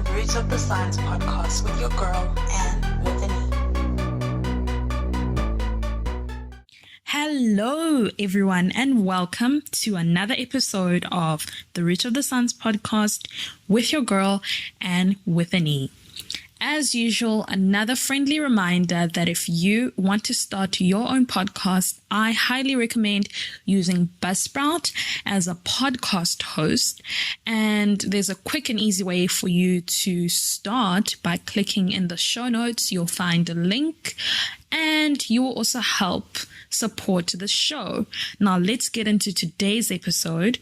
the Roots of the Science podcast with your girl, Anne with an E. Hello, everyone, and welcome to another episode of the Roots of the Science podcast with your girl, Anne with an E. As usual, another friendly reminder that if you want to start your own podcast, I highly recommend using Buzzsprout as a podcast host. And there's a quick and easy way for you to start by clicking in the show notes. You'll find a link and you will also help support the show. Now, let's get into today's episode.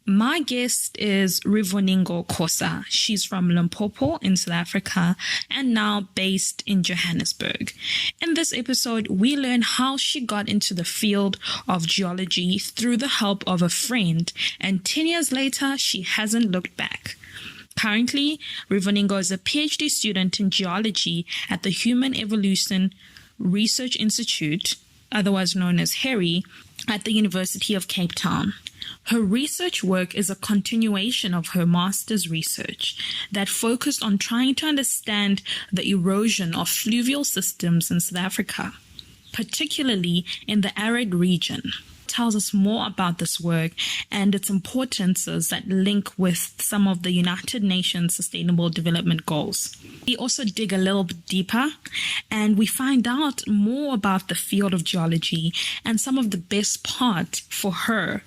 My guest is Rivoningo Khosa. She's from Limpopo in South Africa and now based in Johannesburg. In this episode, we learn how she got into the field of geology through the help of a friend, and 10 years later, she hasn't looked back. Currently, Rivoningo is a PhD student in geology at the Human Evolution Research Institute, otherwise known as HERI, at the University of Cape Town. Her research work is a continuation of her master's research that focused on trying to understand the erosion of fluvial systems in South Africa, particularly in the arid region. Tells us more about this work and its importances that link with some of the United Nations Sustainable Development Goals. We also dig a little bit deeper and we find out more about the field of geology and some of the best part for her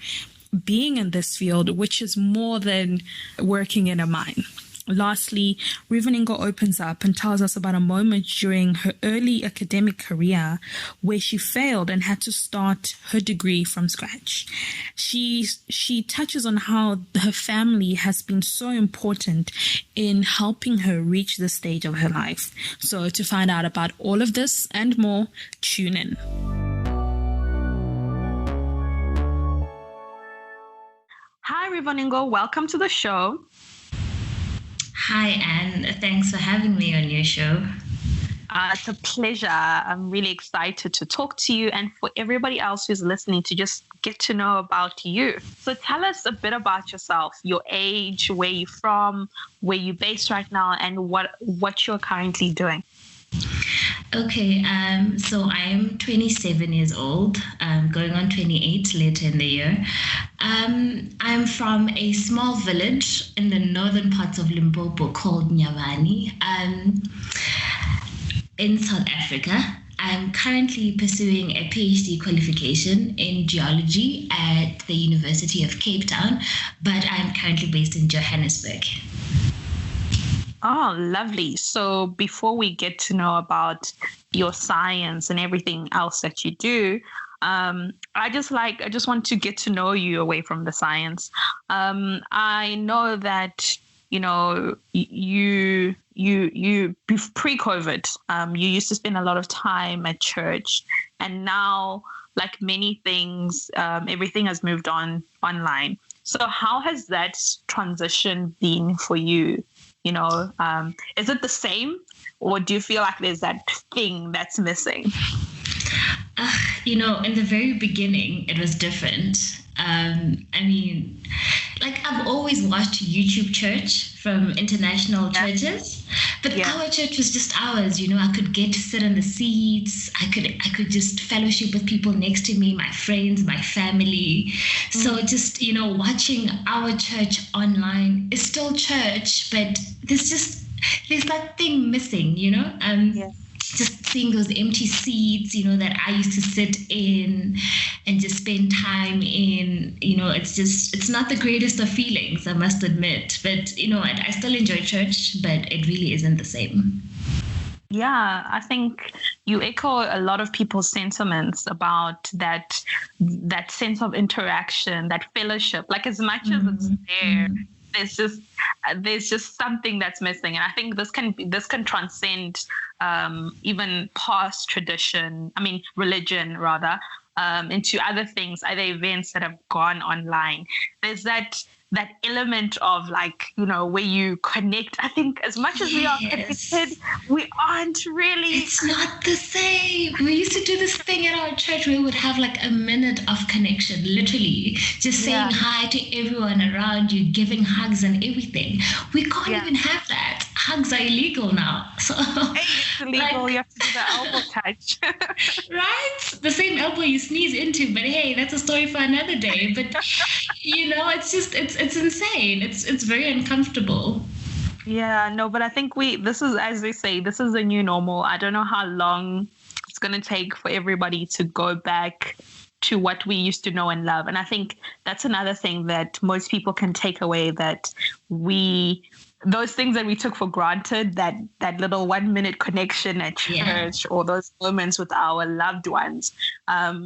being in this field, which is more than working in a mine. Lastly, Rivoningo opens up and tells us about a moment during her early academic career where she failed and had to start her degree from scratch. She touches on how her family has been so important in helping her reach this stage of her life. So to find out about all of this and more, tune in. Hi, Rivoningo. Welcome to the show. Hi, Anne. Thanks for having me on your show. It's a pleasure. I'm really excited to talk to you and for everybody else who's listening to just get to know about you. So tell us a bit about yourself, your age, where you're from, where you're based right now, and what you're currently doing. Okay, so I am 27 years old, going on 28 later in the year. I'm from a small village in the northern parts of Limpopo called Nyavani, in South Africa. I'm currently pursuing a PhD qualification in geology at the University of Cape Town, but I'm currently based in Johannesburg. Oh, lovely. So before we get to know about your science and everything else that you do, I just want to get to know you away from the science. I know that, you pre-COVID, you used to spend a lot of time at church, and now, like many things, everything has moved on online. So how has that transition been for you? Is it the same, or do you feel like there's that thing that's missing? In the very beginning, it was different. I've always watched YouTube church from international churches, but our church was just ours. I could get to sit in the seats. I could just fellowship with people next to me, my friends, my family. So just, watching our church online is still church, but there's that thing missing, Just seeing those empty seats, that I used to sit in and just spend time in, it's not the greatest of feelings, I must admit. But, I still enjoy church, but it really isn't the same. Yeah, I think you echo a lot of people's sentiments about that sense of interaction, that fellowship. Like as much as it's there, there's just something that's missing, and I think this can transcend even past religion rather, into other things, other events that have gone online. There's that element of where you connect. I think as much as we are connected, we aren't really. It's not the same. We used to do this thing at our church where we would have a minute of connection, literally just saying hi to everyone around you, giving hugs and everything. We can't even have that. hugs are illegal now. So hey, it's illegal. like, you have to do the elbow touch. right? The same elbow you sneeze into, but hey, that's a story for another day. But it's insane. It's very uncomfortable. Yeah, no, but I think this is, as they say, this is the new normal. I don't know how long it's going to take for everybody to go back to what we used to know and love. And I think that's another thing that most people can take away, that those things that we took for granted, that little 1 minute connection at church, or those moments with our loved ones,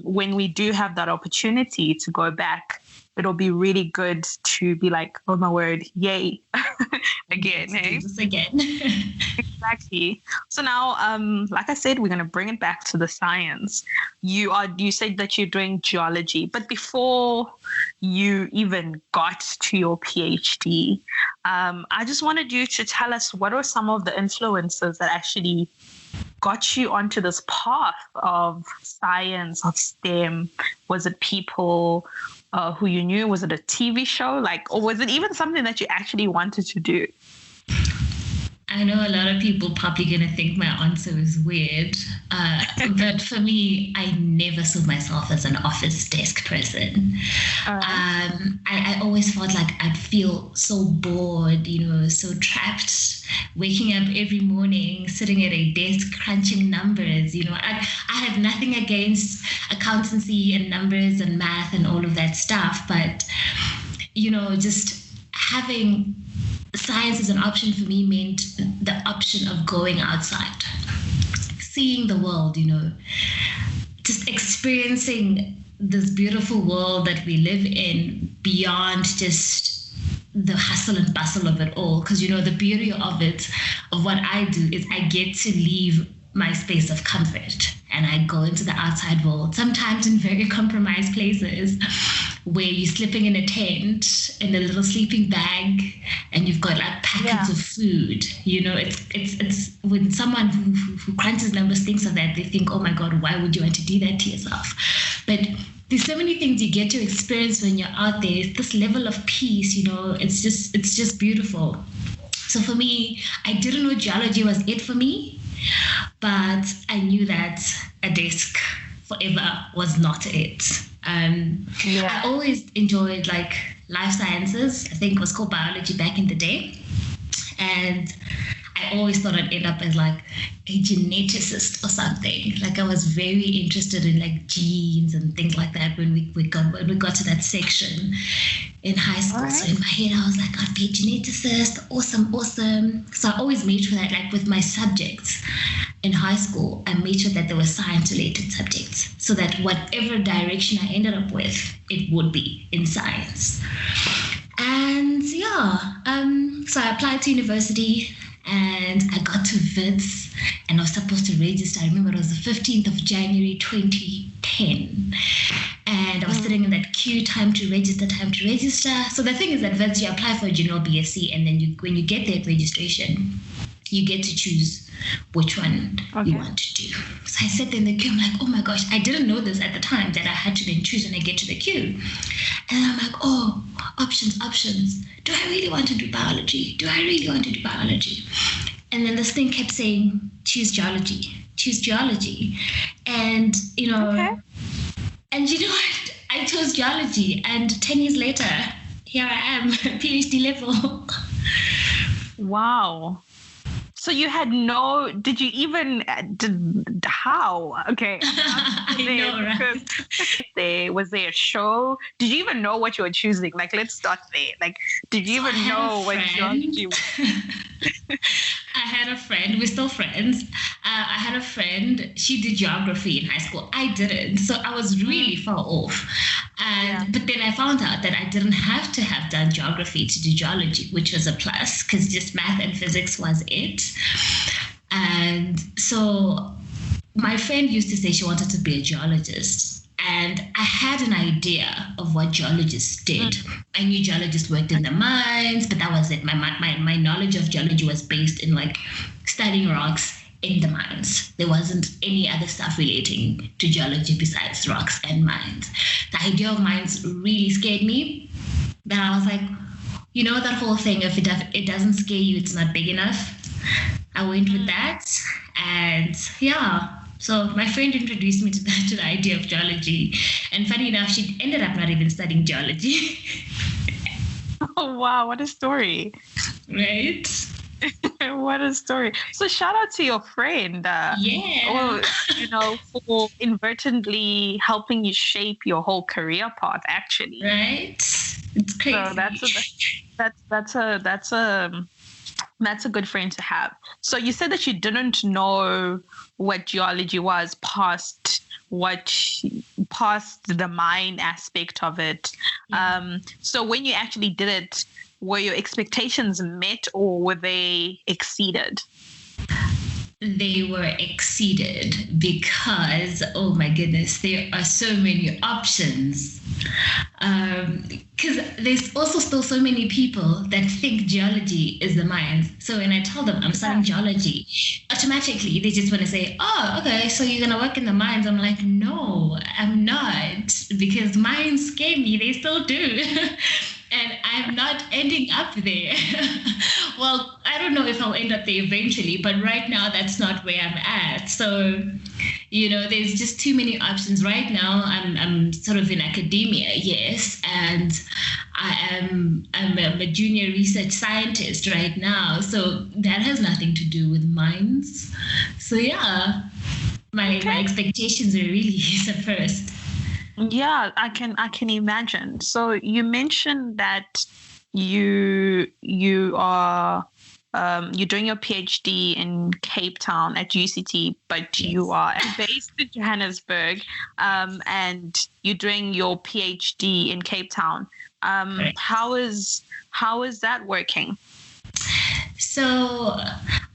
when we do have that opportunity to go back, it'll be really good to be like, oh my word, yay, again. Hey? This again. Exactly. So now, like I said, we're going to bring it back to the science. You said that you're doing geology, but before you even got to your PhD, I just wanted you to tell us what are some of the influences that actually got you onto this path of science, of STEM. Was it people who you knew? Was it a TV show? Or was it even something that you actually wanted to do? I know a lot of people probably going to think my answer is weird, but for me, I never saw myself as an office desk person. I always felt like I'd feel so bored, so trapped, waking up every morning, sitting at a desk, crunching numbers. I have nothing against accountancy and numbers and math and all of that stuff, but, just having science as an option for me meant the option of going outside, seeing the world, just experiencing this beautiful world that we live in beyond just the hustle and bustle of it all. Because, the beauty of what I do is I get to leave my space of comfort and I go into the outside world, sometimes in very compromised places where you're sleeping in a tent in a little sleeping bag and you've got packets of food. It's when someone who crunches numbers thinks of that, they think, oh my God, why would you want to do that to yourself? But there's so many things you get to experience when you're out there. It's this level of peace, it's just beautiful. So for me, I didn't know geology was it for me, but I knew that a desk forever was not it. I always enjoyed life sciences. I think it was called biology back in the day. And I always thought I'd end up as a geneticist or something. I was very interested in genes and things like that when we got to that section in high school. Right. So in my head, I was like, I'd be a geneticist. Awesome. So I always made sure that with my subjects in high school, I made sure that there were science-related subjects so that whatever direction I ended up with, it would be in science. And so I applied to university and I got to Wits and I was supposed to register. I remember it was the 15th of January, 2010. And I was sitting in that queue, time to register. So the thing is that Wits, you apply for a general BSc and then when you get there at registration, you get to choose which one you want to do. So I sat there in the queue. I'm like, oh my gosh, I didn't know this at the time that I had to then choose when I get to the queue. And I'm like, oh, options. Do I really want to do biology? And then this thing kept saying, choose geology. And, and you know what? I chose geology. And 10 years later, here I am, PhD level. Wow. So you had how? Okay. I know, right? Was there a show? Did you even know what you were choosing? Let's start there. Did you even know what geology was? I had a friend, we're still friends. I had a friend, she did geography in high school. I didn't. So I was really far off. But then I found out that I didn't have to have done geography to do geology, which was a plus because just math and physics was it. And so my friend used to say she wanted to be a geologist. And I had an idea of what geologists did. I knew geologists worked in the mines, but that was it. My knowledge of geology was based in studying rocks in the mines. There wasn't any other stuff relating to geology besides rocks and mines. The idea of mines really scared me. But I was like, that whole thing, if it doesn't scare you, it's not big enough. I went with that. And yeah, so my friend introduced me to the idea of geology. And funny enough, she ended up not even studying geology. Oh, wow. What a story. Right? What a story. So shout out to your friend. Yeah. For inadvertently helping you shape your whole career path, actually. Right? It's crazy. So that's a good friend to have. So you said that you didn't know what geology was past the mine aspect of it. Yeah. So when you actually did it, were your expectations met or were they exceeded? They were exceeded because, oh my goodness, there are so many options. Because there's also still so many people that think geology is the mines. So when I tell them I'm studying geology, automatically they just want to say, oh, okay, so you're going to work in the mines. I'm like, no, I'm not, because mines scare me. They still do. And I'm not ending up there. Well, I don't know if I'll end up there eventually, but right now that's not where I'm at. So, there's just too many options. Right now, I'm sort of in academia, yes, and I'm a junior research scientist right now. So that has nothing to do with mines. So yeah, my expectations are really suppressed. Yeah, I can imagine. So you mentioned that you are you're doing your PhD in Cape Town at UCT, but you are based in Johannesburg, and you're doing your PhD in Cape Town. How is that working? So,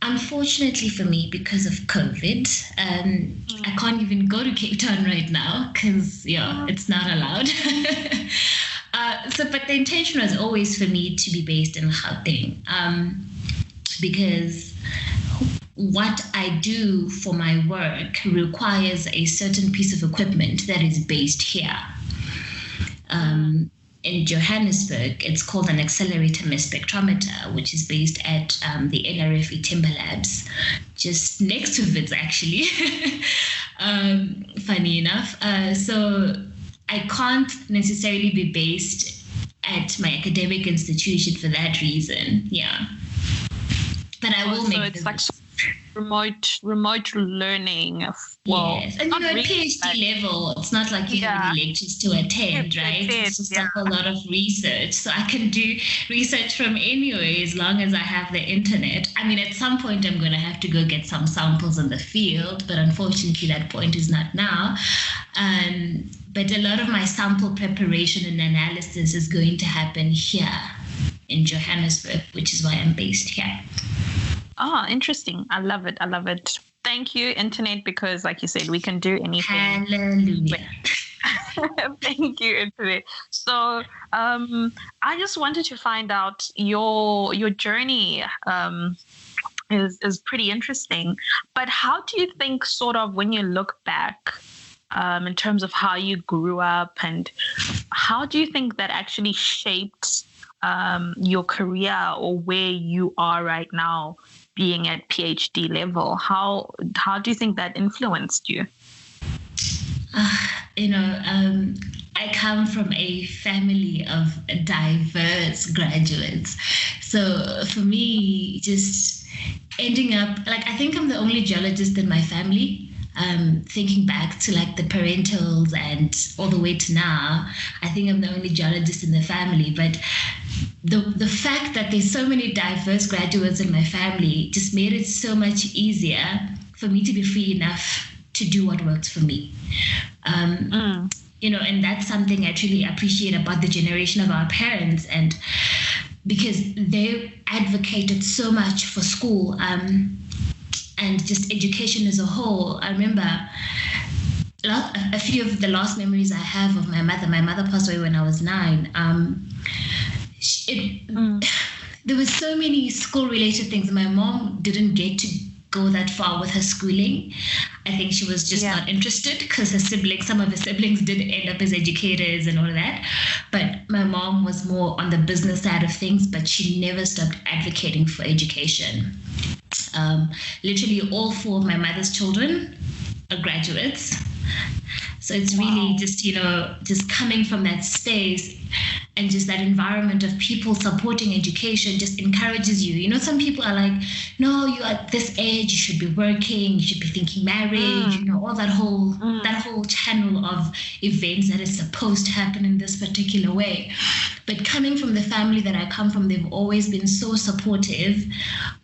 unfortunately for me, because of COVID, I can't even go to Cape Town right now because, it's not allowed. But the intention was always for me to be based in Gauteng, because what I do for my work requires a certain piece of equipment that is based here. In Johannesburg, it's called an accelerator mass spectrometer, which is based at the NRFE Timber Labs, just next to Wits, actually. Funny enough. So I can't necessarily be based at my academic institution for that reason. Yeah. But I will make it's like remote learning. Yes, and at PhD level, it's not like you have any lectures to attend, right? It's just like a lot of research. So I can do research from anywhere as long as I have the internet. I mean, at some point, I'm going to have to go get some samples in the field, but unfortunately, that point is not now. But a lot of my sample preparation and analysis is going to happen here in Johannesburg, which is why I'm based here. Oh, interesting. I love it. Thank you, internet, because like you said, we can do anything. Hallelujah. Thank you, internet. So I just wanted to find out your journey is pretty interesting. But how do you think, sort of, when you look back in terms of how you grew up, and how do you think that actually shaped your career or where you are right now, being at PhD level? How do you think that influenced you? I come from a family of diverse graduates. So for me, just ending up, I think I'm the only geologist in my family. Thinking back to the parentals and all the way to now, I think I'm the only geologist in the family. But the fact that there's so many diverse graduates in my family just made it so much easier for me to be free enough to do what works for me. And that's something I truly appreciate about the generation of our parents, and because they advocated so much for school and just education as a whole. I remember a few of the last memories I have of my mother. My mother passed away when I was 9. There were so many school-related things. My mom didn't get to go that far with her schooling. I think she was just not interested because some of her siblings did end up as educators and all of that. But my mom was more on the business side of things, but she never stopped advocating for education. Literally all 4 of my mother's children are graduates. So it's really just, just coming from that space and just that environment of people supporting education just encourages you. Some people are like, no, you're at this age, you should be working, you should be thinking marriage, all that whole channel of events that is supposed to happen in this particular way. But coming from the family that I come from, they've always been so supportive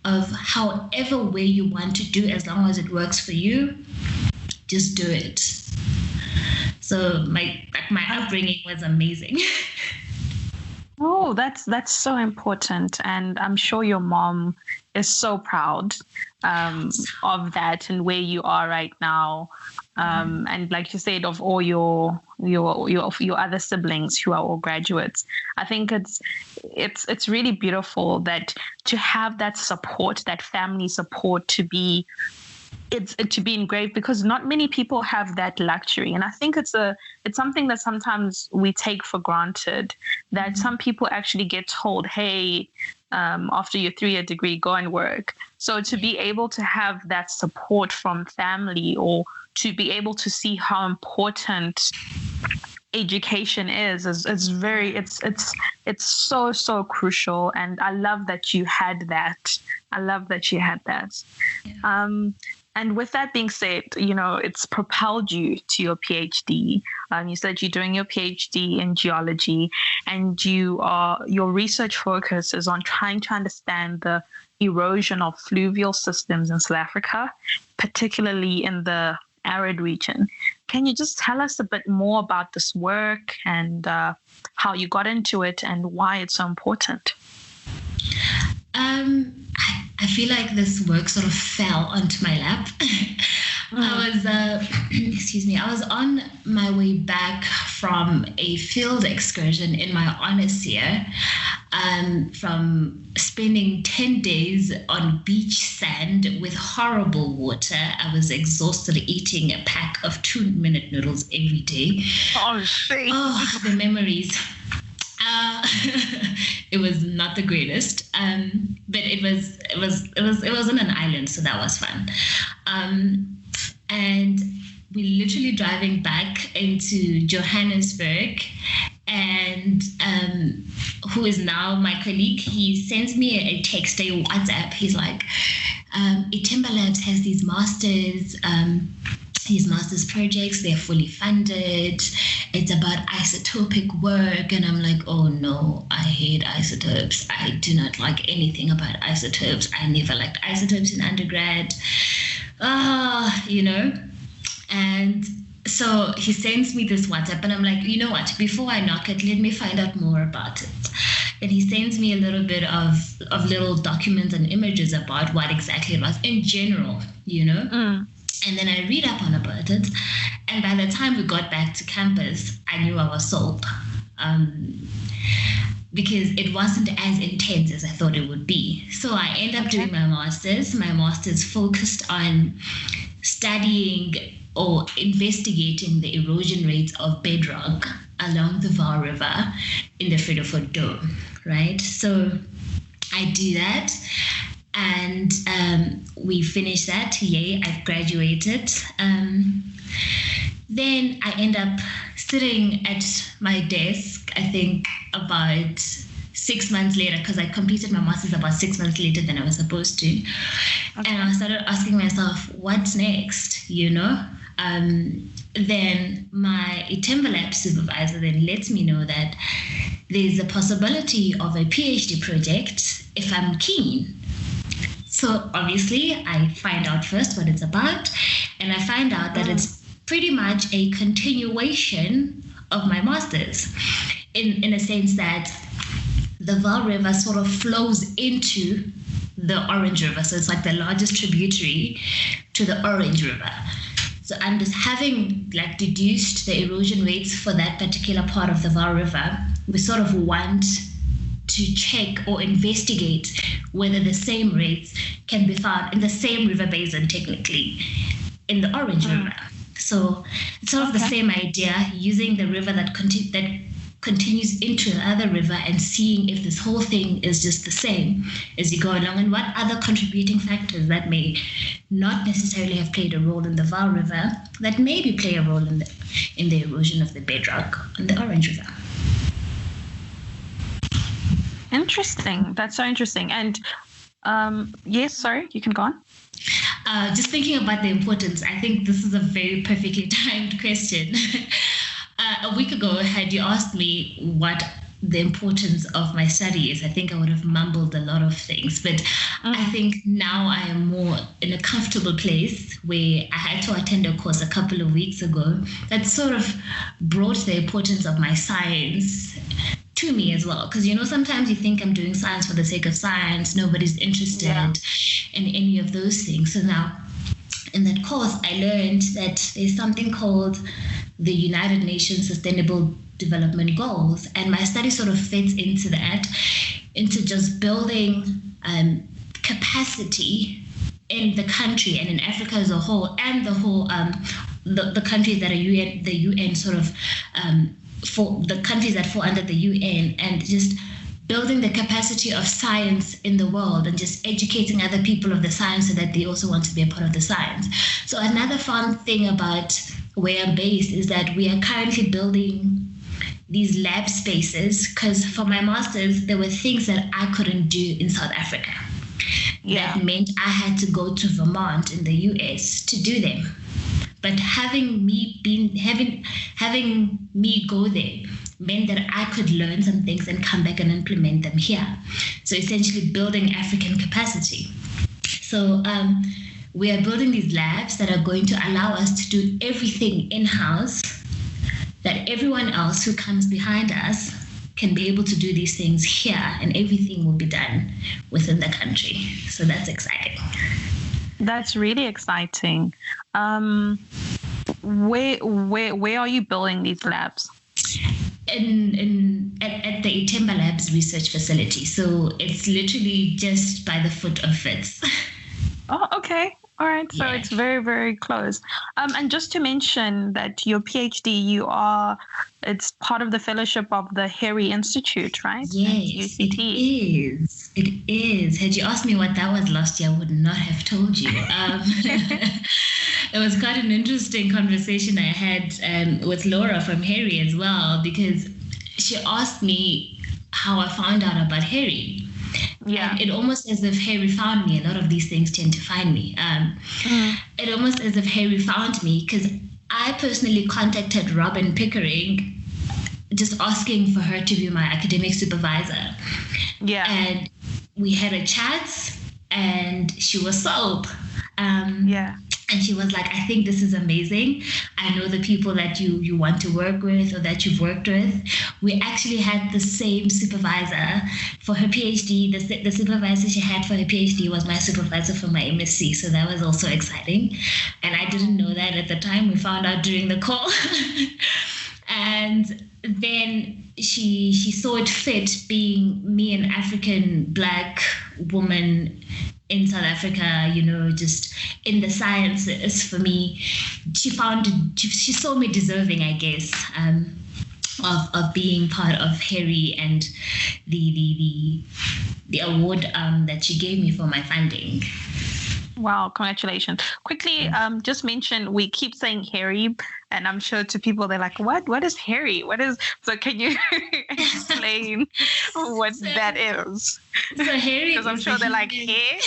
of however way you want to do, as long as it works for you, just do it. So my upbringing was amazing. Oh, that's so important. And I'm sure your mom is so proud of that and where you are right now. And like you said, of all your other siblings who are all graduates. I think it's really beautiful that to have that support, that family support, to be engraved, because not many people have that luxury. And I think it's something that sometimes we take for granted, that some people actually get told, hey, after your 3-year degree, go and work. So to be able to have that support from family, or to be able to see how important education is it's so crucial. And I love that you had that. Yeah. And with that being said, it's propelled you to your PhD. You said you're doing your PhD in geology, and your research focus is on trying to understand the erosion of fluvial systems in South Africa, particularly in the arid region. Can you just tell us a bit more about this work and how you got into it and why it's so important? I feel like this work sort of fell onto my lap. I was on my way back from a field excursion in my honors year, from spending 10 days on beach sand with horrible water. I was exhausted, eating a pack of 2-minute noodles every day. Oh, shit. Oh, the memories. It was not the greatest, but it was on an island, so that was fun. And we literally driving back into Johannesburg, and who is now my colleague, he sends me a text, a WhatsApp. He's like, Itimba Labs has these master's projects, they're fully funded. It's about isotopic work. And I'm like, oh no, I hate isotopes. I do not like anything about isotopes. I never liked isotopes in undergrad. And so he sends me this WhatsApp, and I'm like, you know what, before I knock it, let me find out more about it. And he sends me a little bit of little documents and images about what exactly it was in general, And then I read up on about it. And by the time we got back to campus, I knew I was sold. Because it wasn't as intense as I thought it would be. So I ended up doing my master's. My master's focused on studying or investigating the erosion rates of bedrock along the Vaal River in the Vredefort Dome, right? So I do that. And we finished that. Yay, I've graduated. Then I end up sitting at my desk, I think about 6 months later, because I completed my master's about 6 months later than I was supposed to. Okay. And I started asking myself, what's next, Then my Itimba Lab supervisor then lets me know that there's a possibility of a PhD project if I'm keen. So obviously I find out first what it's about, and I find out that it's pretty much a continuation of my master's in a sense that the Vaal River sort of flows into the Orange River. So it's like the largest tributary to the Orange River. So I'm just having deduced the erosion rates for that particular part of the Vaal River. We sort of want to check or investigate whether the same rates can be found in the same river basin, technically, in the Orange River. So it's sort of the same idea, using the river that continues into the other river and seeing if this whole thing is just the same as you go along, and what other contributing factors that may not necessarily have played a role in the Vaal River that maybe play a role in the erosion of the bedrock on the Orange River. Interesting. That's so interesting. And yes, sorry, you can go on. Just thinking about the importance, I think this is a very perfectly timed question. A week ago, had you asked me what the importance of my study is, I think I would have mumbled a lot of things. But I think now I am more in a comfortable place where I had to attend a course a couple of weeks ago that sort of brought the importance of my science to me as well. Because, sometimes you think I'm doing science for the sake of science. Nobody's interested in any of those things. So now in that course, I learned that there's something called the United Nations Sustainable Development Goals. And my study sort of fits into that, into just building capacity in the country and in Africa as a whole, and the whole, the countries that are the UN sort of, for the countries that fall under the UN, and just building the capacity of science in the world and just educating other people of the science so that they also want to be a part of the science. So another fun thing about where I'm based is that we are currently building these lab spaces, because for my master's, there were things that I couldn't do in South Africa. That meant I had to go to Vermont in the US to do them. But having me go there meant that I could learn some things and come back and implement them here. So essentially building African capacity. So we are building these labs that are going to allow us to do everything in-house, that everyone else who comes behind us can be able to do these things here, and everything will be done within the country. So that's exciting. That's really exciting. Where are you building these labs? At the Itemba Labs research facility. So it's literally just by the foot of Fitz. Oh, okay. All right. So it's very, very close. And just to mention that your PhD, it's part of the fellowship of the Harry Institute, right? Yes, UCT. It is. Had you asked me what that was last year, I would not have told you. It was quite an interesting conversation I had with Laura from Harry as well, because she asked me how I found out about Harry. Yeah, and it almost as if Harry found me. A lot of these things tend to find me. It almost as if Harry found me, because I personally contacted Robin Pickering, just asking for her to be my academic supervisor. Yeah, and we had a chat, and she was sold. And she was like, I think this is amazing. I know the people that you want to work with or that you've worked with. We actually had the same supervisor for her PhD. The supervisor she had for her PhD was my supervisor for my MSc. So that was also exciting. And I didn't know that at the time. We found out during the call. And then she saw it fit, being me, an African Black woman in South Africa, just in the sciences. For me, she saw me deserving, I guess, of being part of Harry and the award that she gave me for my funding. Wow, congratulations. Quickly, just mention, we keep saying Harry, and I'm sure to people they're like, what is Harry? So can you explain what that is? So Harry, because I'm sure they're like, hair?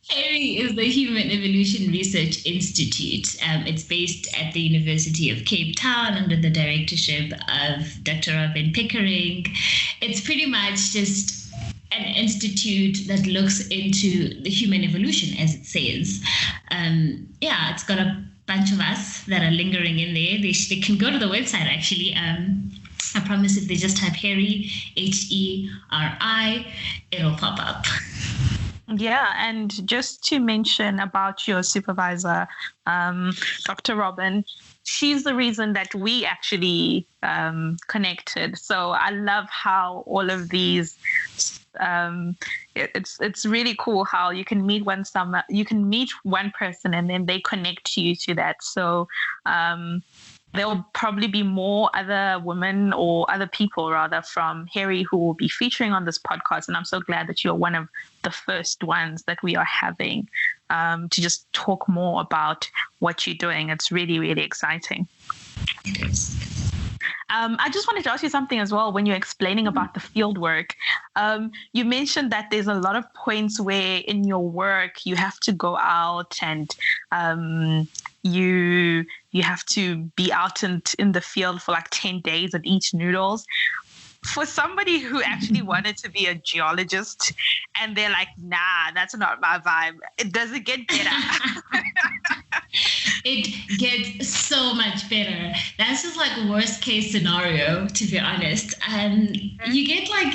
Harry is the Human Evolution Research Institute. It's based at the University of Cape Town under the directorship of Dr. Robin Pickering. It's pretty much just an institute that looks into the human evolution, as it says. It's got a bunch of us that are lingering in there. They can go to the website, actually. I promise if they just type Harry, HERI, it'll pop up. Yeah, and just to mention about your supervisor, Dr. Robin, she's the reason that we actually connected. So I love how all of these, it's really cool how you can meet one person and then they connect you to that. So there'll probably be more other women or other people rather from Harry who will be featuring on this podcast. And I'm so glad that you're one of the first ones that we are having to just talk more about what you're doing. It's really, really exciting. It is. I just wanted to ask you something as well when you're explaining about the field work. You mentioned that there's a lot of points where in your work you have to go out and you have to be out in the field for like 10 days at each noodles. For somebody who actually wanted to be a geologist and they're like, nah, that's not my vibe, does it get better? It gets so much better. That's just like worst case scenario, to be honest. You get like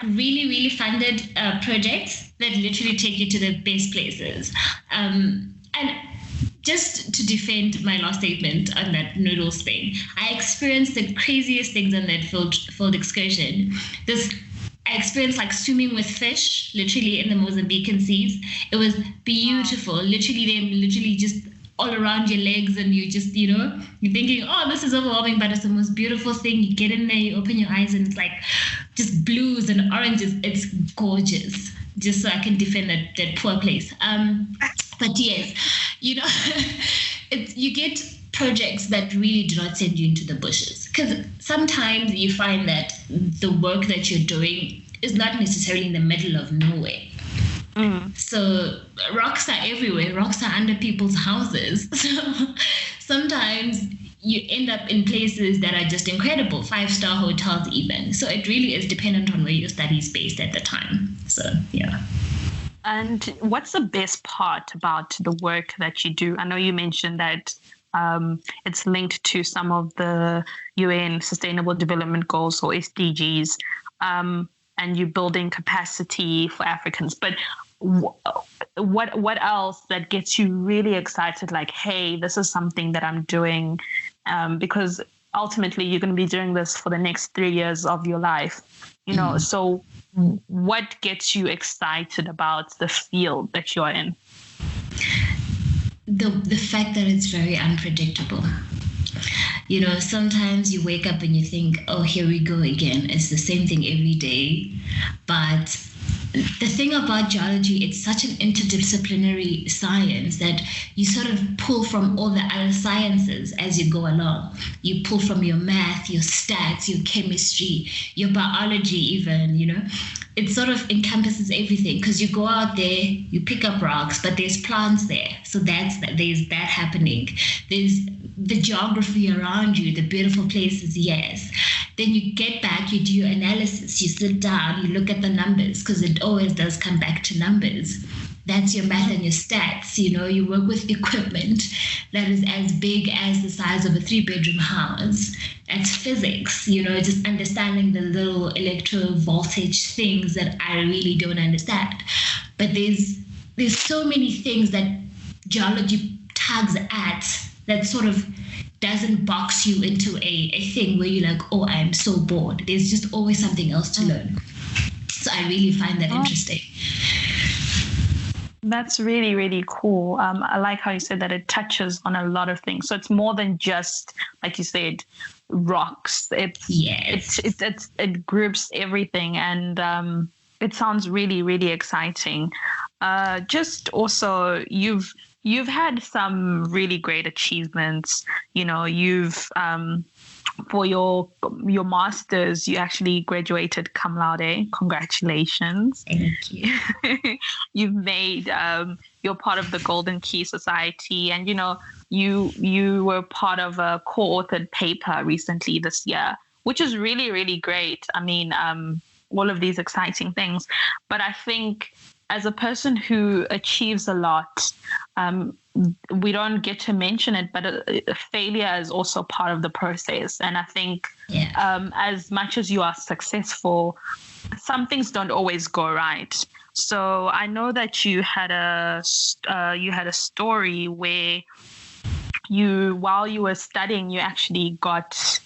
really, really funded projects that literally take you to the best places. And just to defend my last statement on that noodles thing, I experienced the craziest things on that field excursion. I experienced like swimming with fish, literally in the Mozambican seas. It was beautiful. Literally, them just all around your legs, and you just, you're thinking, oh, this is overwhelming, but it's the most beautiful thing. You get in there, you open your eyes, and it's like just blues and oranges. It's gorgeous. Just so I can defend that poor place. But yes, you get projects that really do not send you into the bushes, because sometimes you find that the work that you're doing is not necessarily in the middle of nowhere. So rocks are everywhere. Rocks are under people's houses. So sometimes you end up in places that are just incredible, 5-star hotels even. So it really is dependent on where your study is based at the time. So yeah. And what's the best part about the work that you do? I know you mentioned that it's linked to some of the UN Sustainable Development Goals or SDGs, and you're building capacity for Africans. But what else that gets you really excited? Like, hey, this is something that I'm doing, because ultimately you're going to be doing this for the next 3 years of your life. So what gets you excited about the field that you're in? The fact that it's very unpredictable. Sometimes you wake up and you think, oh, here we go again. It's the same thing every day. But the thing about geology, it's such an interdisciplinary science that you sort of pull from all the other sciences as you go along. You pull from your math, your stats, your chemistry, your biology even, It sort of encompasses everything, because you go out there, you pick up rocks, but there's plants there. So there's that happening. There's the geography around you, the beautiful places, yes. Then you get back, you do your analysis, you sit down, you look at the numbers, because it always does come back to numbers. That's your math and your stats. You work with equipment that is as big as the size of a 3-bedroom house. That's physics, just understanding the little electro-voltage things that I really don't understand. But there's so many things that geology tugs at that sort of doesn't box you into a thing where you're like, oh, I'm so bored. There's just always something else to learn. So I really find that interesting. That's really, really cool. I like how you said that it touches on a lot of things. So it's more than just, like you said, rocks. It groups everything, and it sounds really, really exciting. Just also, you've had some really great achievements. You've for your master's, you actually graduated cum laude. Congratulations! Thank you. You've made you're part of the Golden Key Society, and you were part of a co-authored paper recently this year, which is really, really great. I mean, all of these exciting things, but I think as a person who achieves a lot, we don't get to mention it, but failure is also part of the process. And I think as much as you are successful, some things don't always go right. So I know that you had a story where while you were studying, you actually got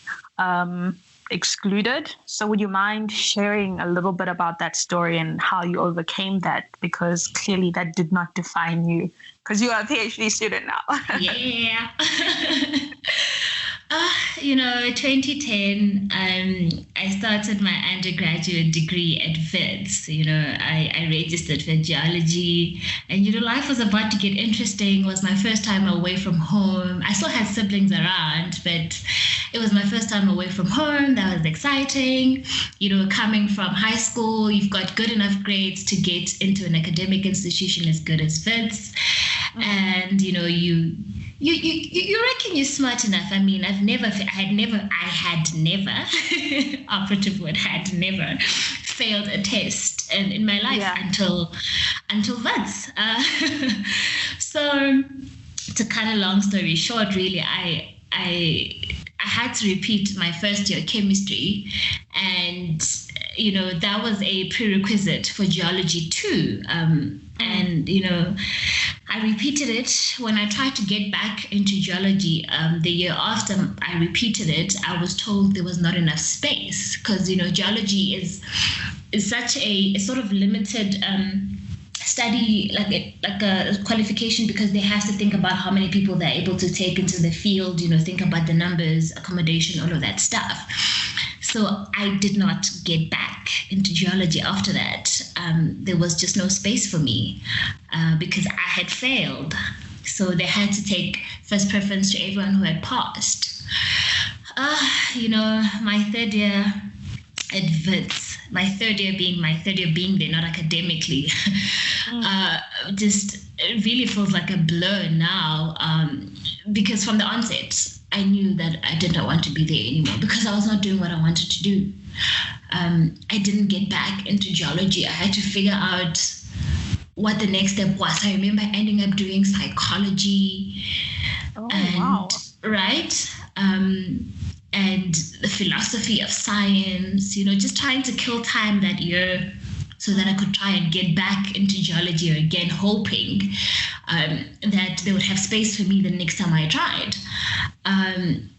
excluded. So would you mind sharing a little bit about that story and how you overcame that? Because clearly that did not define you, because you are a PhD student now. Yeah. 2010, I started my undergraduate degree at Wits. I registered for geology, and life was about to get interesting. It was my first time away from home. I still had siblings around, but it was my first time away from home. That was exciting. Coming from high school, you've got good enough grades to get into an academic institution as good as Wits, and you reckon you're smart enough. I mean, I had never operative word, had never failed a test in my life until Wits. So to cut a long story short, really, I had to repeat my first year chemistry, and that was a prerequisite for geology too. And I repeated it when I tried to get back into geology. The year after I repeated it, I was told there was not enough space, because geology is such a sort of limited study, like a qualification, because they have to think about how many people they're able to take into the field, think about the numbers, accommodation, all of that stuff. So I did not get back into geology after that. There was just no space for me because I had failed. So they had to take first preference to everyone who had passed. My third year at Wits, my third year being there, not academically, just it really feels like a blur now, because from the onset, I knew that I did not want to be there anymore, because I was not doing what I wanted to do. I didn't get back into geology. I had to figure out what the next step was. I remember ending up doing psychology. Wow. Right? And the philosophy of science, just trying to kill time that year so that I could try and get back into geology again, hoping that they would have space for me the next time I tried.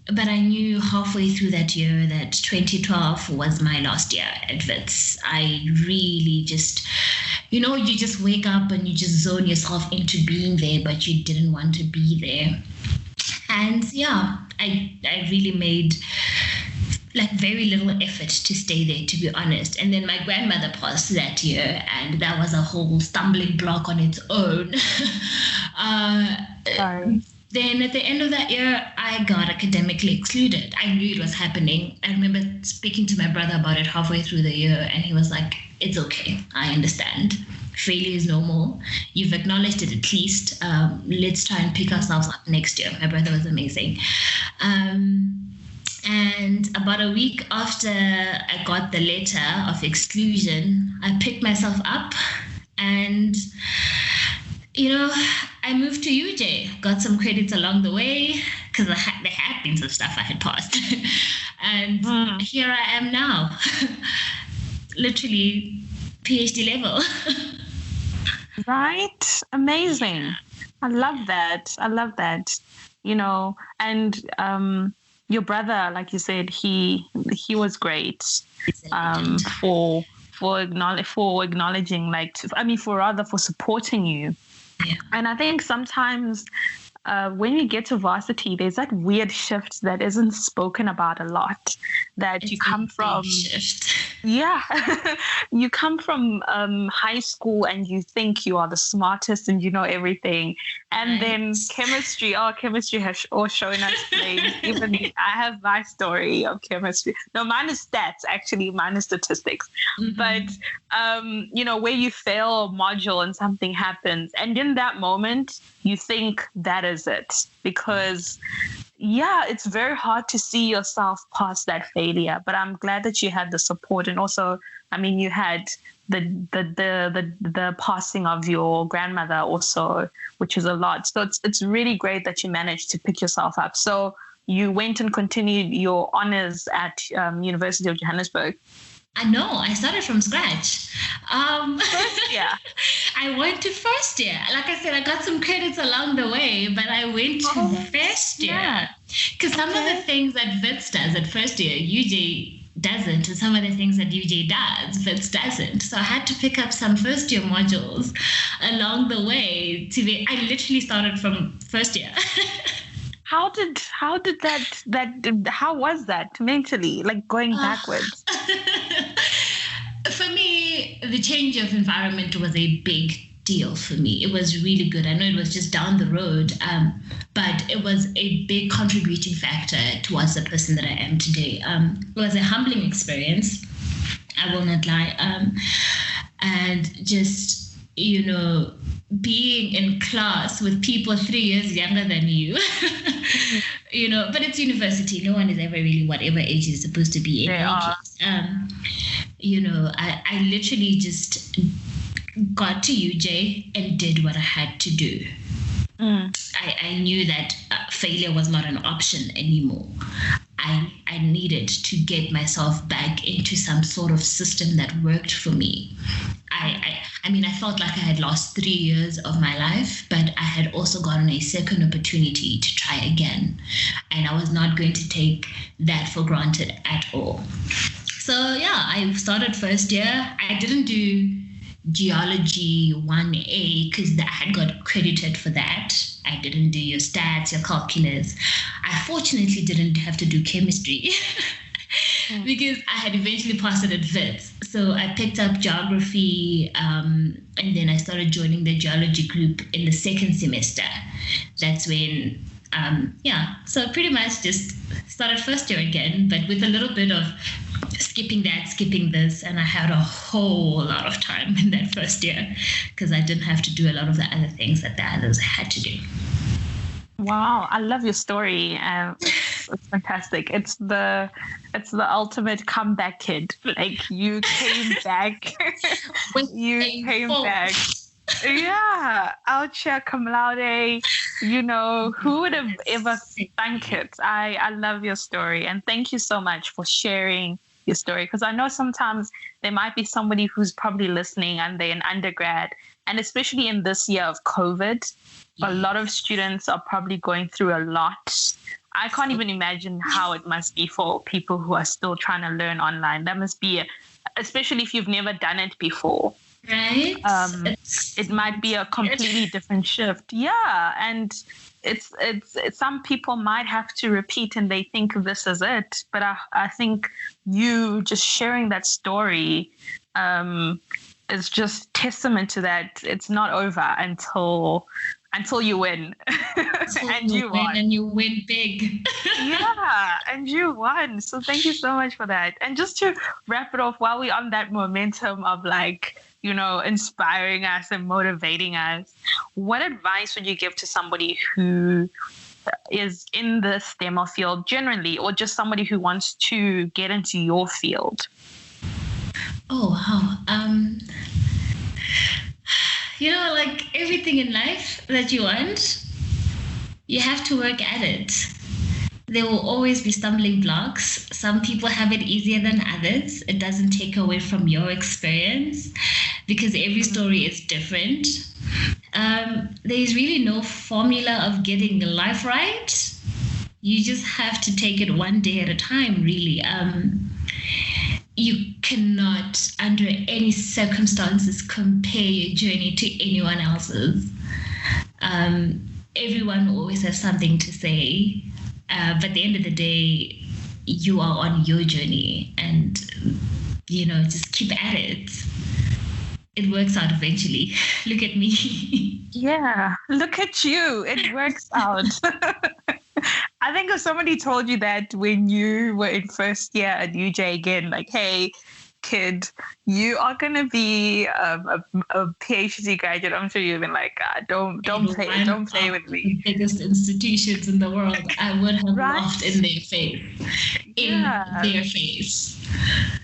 But I knew halfway through that year that 2012 was my last year at Wits. I really just, you just wake up and you just zone yourself into being there, but you didn't want to be there. And I really made very little effort to stay there, to be honest. And then my grandmother passed that year, and that was a whole stumbling block on its own. Sorry. Then at the end of that year, I got academically excluded. I knew it was happening. I remember speaking to my brother about it halfway through the year, and he was like, "It's okay. I understand. Failure is normal. You've acknowledged it at least. Let's try and pick ourselves up next year." My brother was amazing. And about a week after I got the letter of exclusion, I picked myself up and, I moved to UJ, got some credits along the way because there had been some stuff I had passed. And here I am now, literally PhD level. Right? Amazing. I love that. And your brother, like you said, he was great for acknowledging, for supporting you. Yeah. And I think sometimes when you get to varsity, there's that weird shift that isn't spoken about a lot. That you come from, you come from high school and you think you are the smartest and you know everything, and then chemistry has all shown us things. Even I have my story of chemistry. No, mine is stats. Actually, mine is statistics. But where you fail a module and something happens, and in that moment you think that is it, because it's very hard to see yourself past that failure. But I'm glad that you had the support, and also, you had the passing of your grandmother also, which is a lot. So it's really great that you managed to pick yourself up. So you went and continued your honors at University of Johannesburg. No, I started from scratch. First year. I went to first year. Like I said, I got some credits along the way, but I went to first year. Because some of the things that Wits does at first year, UJ doesn't, and some of the things that UJ does, Wits doesn't. So I had to pick up some first year modules along the way I literally started from first year. How was that mentally, like going backwards? For me, the change of environment was a big deal for me. It was really good. I know it was just down the road, but it was a big contributing factor towards the person that I am today. It was a humbling experience, I will not lie. And just, being in class with people 3 years younger than you, but it's university. No one is ever really whatever age is supposed to be in any case. I literally just got to UJ and did what I had to do. I knew that failure was not an option anymore. I needed to get myself back into some sort of system that worked for me. I felt like I had lost 3 years of my life, but I had also gotten a second opportunity to try again. And I was not going to take that for granted at all. So yeah, I started first year. I didn't do Geology 1A because I had got credited for that. I didn't do your stats, your calculus. I fortunately didn't have to do chemistry because I had eventually passed it at Wits. So I picked up geography, and then I started joining the geology group in the second semester. That's when, so pretty much just started first year again, but with a little bit of skipping that, skipping this, and I had a whole lot of time in that first year because I didn't have to do a lot of the other things that the others had to do. Wow, I love your story. It's fantastic. It's the ultimate comeback kid. Like you came back. Back. Yeah, out here, cum laude. Who would have ever thunk it? I love your story, and thank you so much for sharing your story, because I know sometimes there might be somebody who's probably listening and they're an undergrad, and especially in this year of COVID, a lot of students are probably going through a lot. I can't even imagine how it must be for people who are still trying to learn online. That must be, especially if you've never done it before. Right. It might be a completely different shift. Yeah. And it's some people might have to repeat and they think this is it. But I think you just sharing that story is just testament to that. It's not over until you win. And you won. And you win big. Yeah, and you won. So thank you so much for that. And just to wrap it off, while we're on that momentum of inspiring us and motivating us, what advice would you give to somebody who is in the STEM field generally, or just somebody who wants to get into your field? Oh, wow. Like everything in life that you want, you have to work at it. There will always be stumbling blocks. Some people have it easier than others. It doesn't take away from your experience because every story is different. There's really no formula of getting life right. You just have to take it one day at a time, really. You cannot, under any circumstances, compare your journey to anyone else's. Everyone will always have something to say. But at the end of the day, you are on your journey and, just keep at it. It works out eventually. Look at me. Yeah, look at you. It works out. I think if somebody told you that when you were in first year at UJ again, like, hey, kid, you are going to be a PhD graduate, I'm sure you've been like, don't play with me. The biggest institutions in the world, I would have laughed in their face.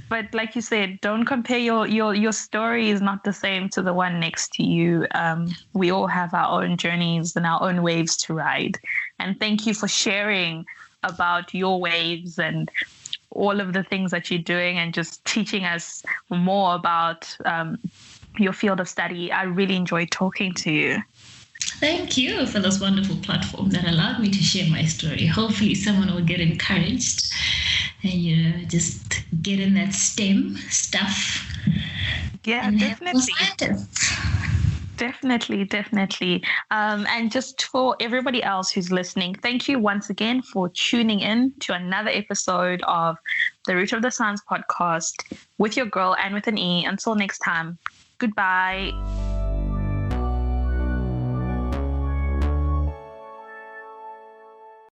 But like you said, don't compare your story is not the same to the one next to you. We all have our own journeys and our own waves to ride. And thank you for sharing about your waves and all of the things that you're doing and just teaching us more about your field of study. I really enjoyed talking to you. Thank you for this wonderful platform that allowed me to share my story. Hopefully someone will get encouraged and, just get in that STEM stuff. Yeah, and definitely. Scientists. Definitely. And just for everybody else who's listening, thank you once again for tuning in to another episode of the Root of the Science podcast with your girl and with an E. Until next time, goodbye.